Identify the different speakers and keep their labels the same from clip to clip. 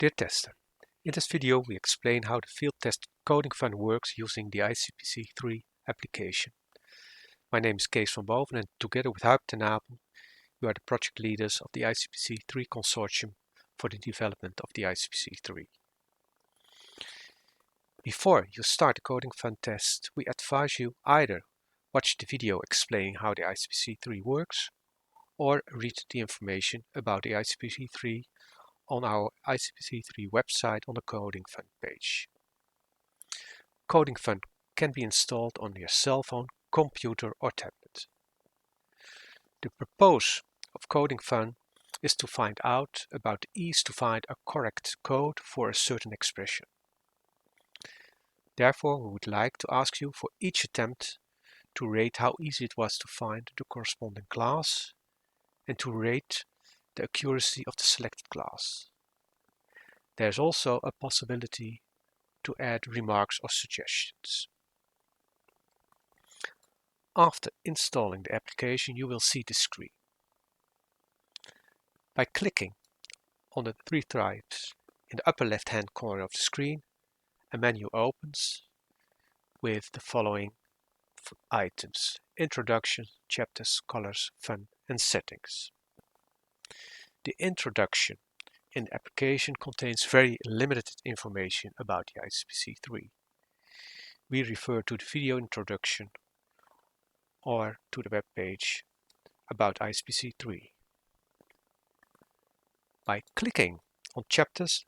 Speaker 1: Dear tester, in this video we explain how the field test coding fun works using the ICPC3 application. My name is Kees van Boven and together with Huib ten Apel, we are the project leaders of the ICPC3 consortium for the development of the ICPC3. Before you start the coding fun test, we advise you either watch the video explaining how the ICPC3 works or read the information about the ICPC3 on our ICPC3 website on the Coding Fun page. Coding Fun can be installed on your cell phone, computer or tablet. The purpose of Coding Fun is to find out about the ease to find a correct code for a certain expression. Therefore, we would like to ask you for each attempt to rate how easy it was to find the corresponding class and to rate the accuracy of the selected class. There's also a possibility to add remarks or suggestions. After installing the application, you will see this screen. By clicking on the three tribes in the upper left-hand corner of the screen, a menu opens with the following items: Introduction, Chapters, Colors, Fun and Settings. The introduction in the application contains very limited information about the ICPC3. We refer to the video introduction or to the web page about ICPC3. By clicking on Chapters,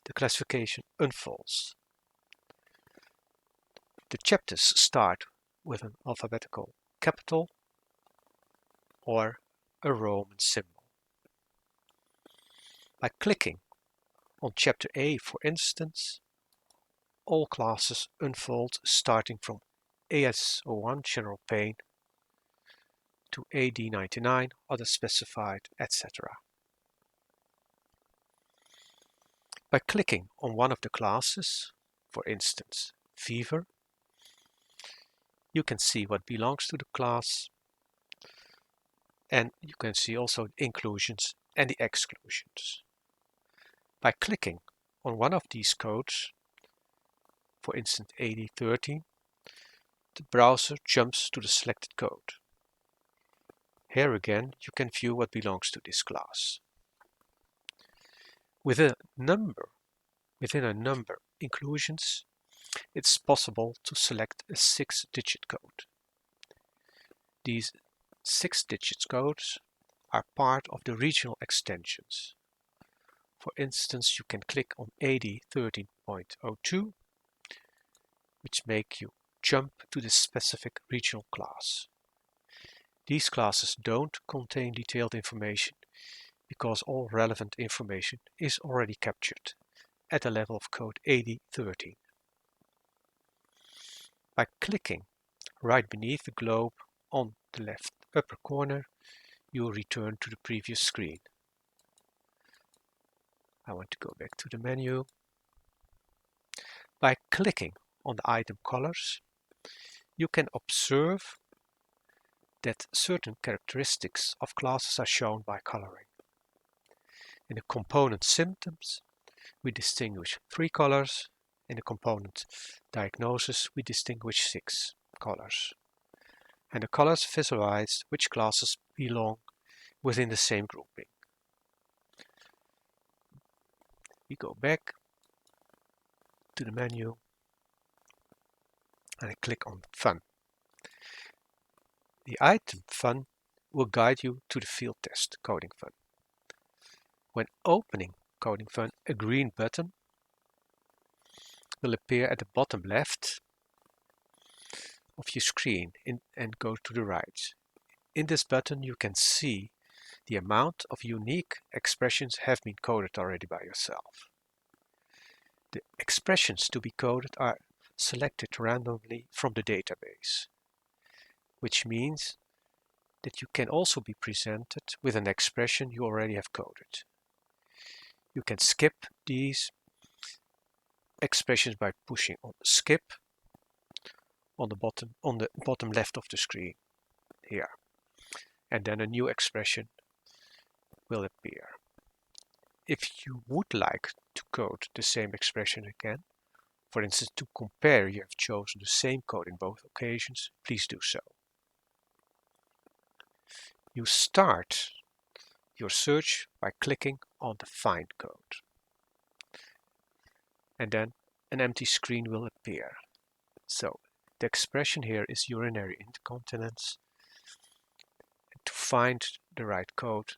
Speaker 1: the classification unfolds. The chapters start with an alphabetical capital or a Roman symbol. By clicking on Chapter A, for instance, all classes unfold starting from AS01 General Pane to AD99 Other Specified, etc. By clicking on one of the classes, for instance Fever, you can see what belongs to the class and you can see also the inclusions and the exclusions. By clicking on one of these codes, for instance AD13, the browser jumps to the selected code. Here again you can view what belongs to this class. Within a number inclusions, it's possible to select a 6-digit code. These 6-digit codes are part of the regional extensions. For instance, you can click on AD13.02, which make you jump to the specific regional class. These classes don't contain detailed information because all relevant information is already captured at the level of code AD13. By clicking right beneath the globe on the left upper corner, you will return to the previous screen. I want to go back to the menu. By clicking on the item colors, you can observe that certain characteristics of classes are shown by coloring. In the component symptoms, we distinguish 3 colors. In the component diagnosis, we distinguish 6 colors. And the colors visualize which classes belong within the same grouping. We go back to the menu and I click on Fun. The item Fun will guide you to the field test Coding Fun. When opening Coding Fun, a green button will appear at the bottom left of your screen and go to the right. In this button you can see the amount of unique expressions have been coded already by yourself. The expressions to be coded are selected randomly from the database, which means that you can also be presented with an expression you already have coded. You can skip these expressions by pushing on Skip on the bottom left of the screen here, and then a new expression will appear. If you would like to code the same expression again, for instance to compare you have chosen the same code in both occasions, please do so. You start your search by clicking on the Find code. And then an empty screen will appear. So the expression here is urinary incontinence. And to find the right code,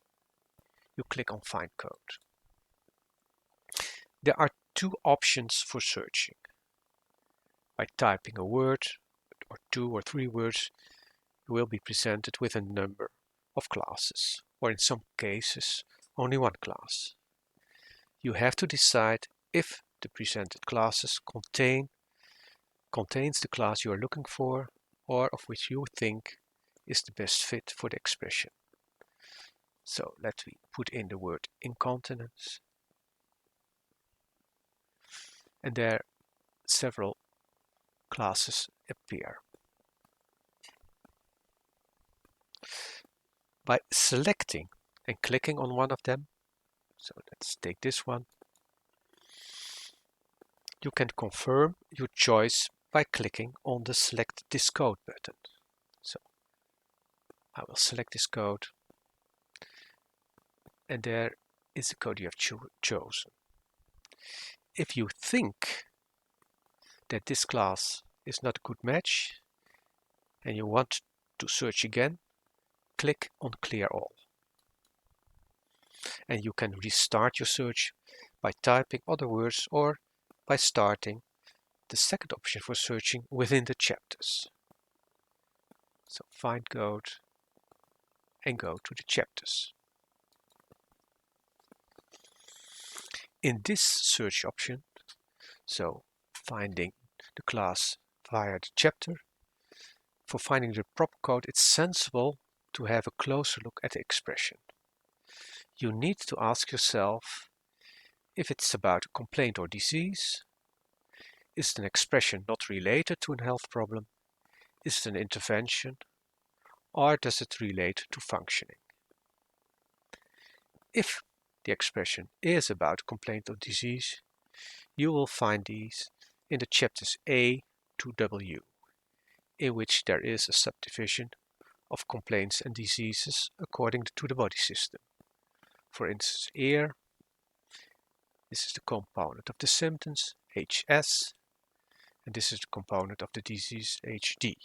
Speaker 1: you click on Find code. There are two options for searching. By typing a word or 2 or 3 words, you will be presented with a number of classes, or in some cases only one class. You have to decide if the presented classes contains the class you are looking for, or of which you think is the best fit for the expression. So let me put in the word incontinence, and there several classes appear. By selecting and clicking on one of them, so let's take this one, you can confirm your choice by clicking on the Select this code button. So I will select this code, and there is the code you have chosen. If you think that this class is not a good match and you want to search again, click on Clear All. And you can restart your search by typing other words or by starting the second option for searching within the chapters. So Find code and go to the chapters. In this search option, so finding the class via the chapter, for finding the proper code, it's sensible to have a closer look at the expression. You need to ask yourself if it's about a complaint or disease. Is it an expression not related to a health problem? Is it an intervention? Or does it relate to functioning? If the expression is about complaint or disease, you will find these in the chapters A to W, in which there is a subdivision of complaints and diseases according to the body system. For instance, ear, this is the component of the symptoms, HS, and this is the component of the disease, HD.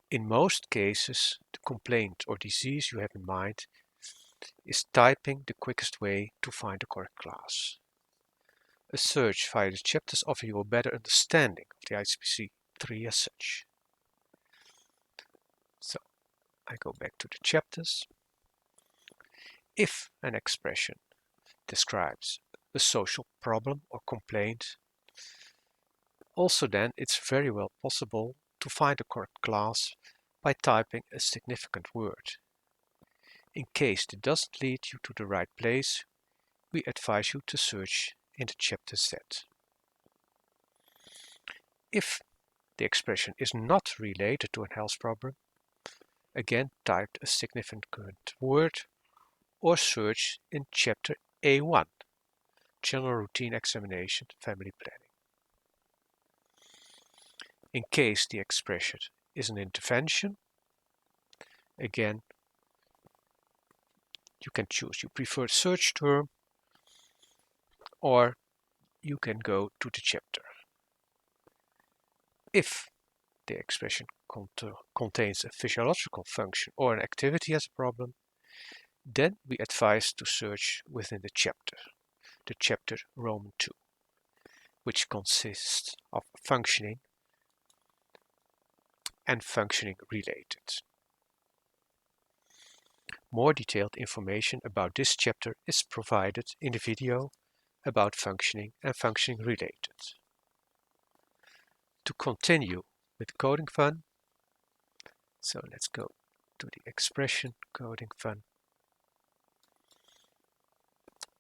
Speaker 1: In most cases, the complaint or disease you have in mind is typing the quickest way to find the correct class. A search via the chapters offers you a better understanding of the ICPC3 as such. So I go back to the chapters. If an expression describes a social problem or complaint, also then it's very well possible to find the correct class by typing a significant word. In case it doesn't lead you to the right place, we advise you to search in the chapter Z. If the expression is not related to a health problem, again type a significant word or search in chapter A1, General Routine Examination, Family Planning. In case the expression is an intervention, again, you can choose your preferred search term, or you can go to the chapter. If the expression contains a physiological function or an activity as a problem, then we advise to search within the chapter Roman 2, which consists of functioning and functioning related. More detailed information about this chapter is provided in the video about functioning and functioning related. To continue with Coding Fun, so let's go to the expression Coding Fun.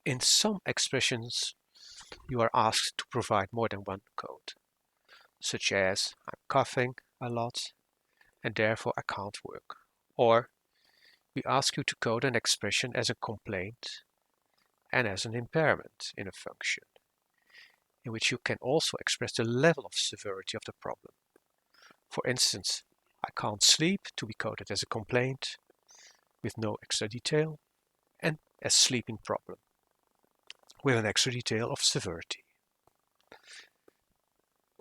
Speaker 1: In some expressions, you are asked to provide more than one code, such as I'm coughing a lot and therefore I can't work. Or we ask you to code an expression as a complaint and as an impairment in a function, in which you can also express the level of severity of the problem. For instance, I can't sleep to be coded as a complaint with no extra detail, and as sleeping problem with an extra detail of severity.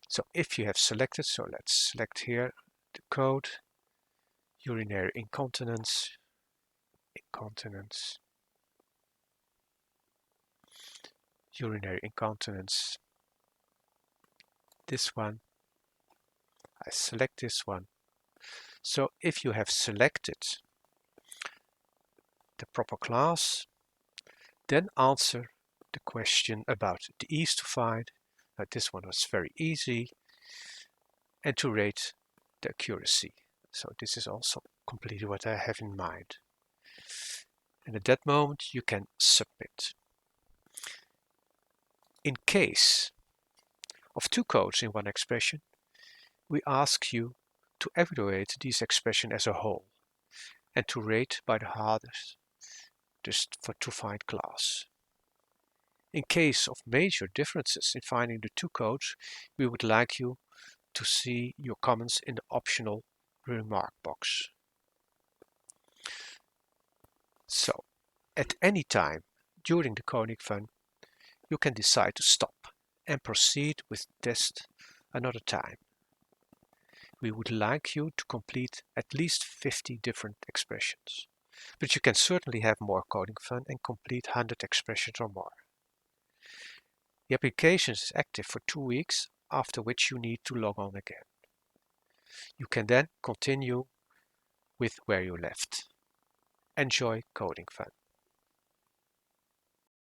Speaker 1: So if you have selected, so let's select here the code, urinary incontinence, urinary incontinence, this one, I select this one. So if you have selected the proper class, then answer the question about the ease to find. This one was very easy, and to rate the accuracy. So this is also completely what I have in mind. And at that moment you can submit. In case of two codes in one expression, we ask you to evaluate these expressions as a whole and to rate by the hardest to find class. In case of major differences in finding the two codes, we would like you to see your comments in the optional remark box. So, at any time during the coding fun, you can decide to stop and proceed with the test another time. We would like you to complete at least 50 different expressions, but you can certainly have more coding fun and complete 100 expressions or more. The application is active for 2 weeks, after which you need to log on again. You can then continue with where you left. Enjoy coding fun.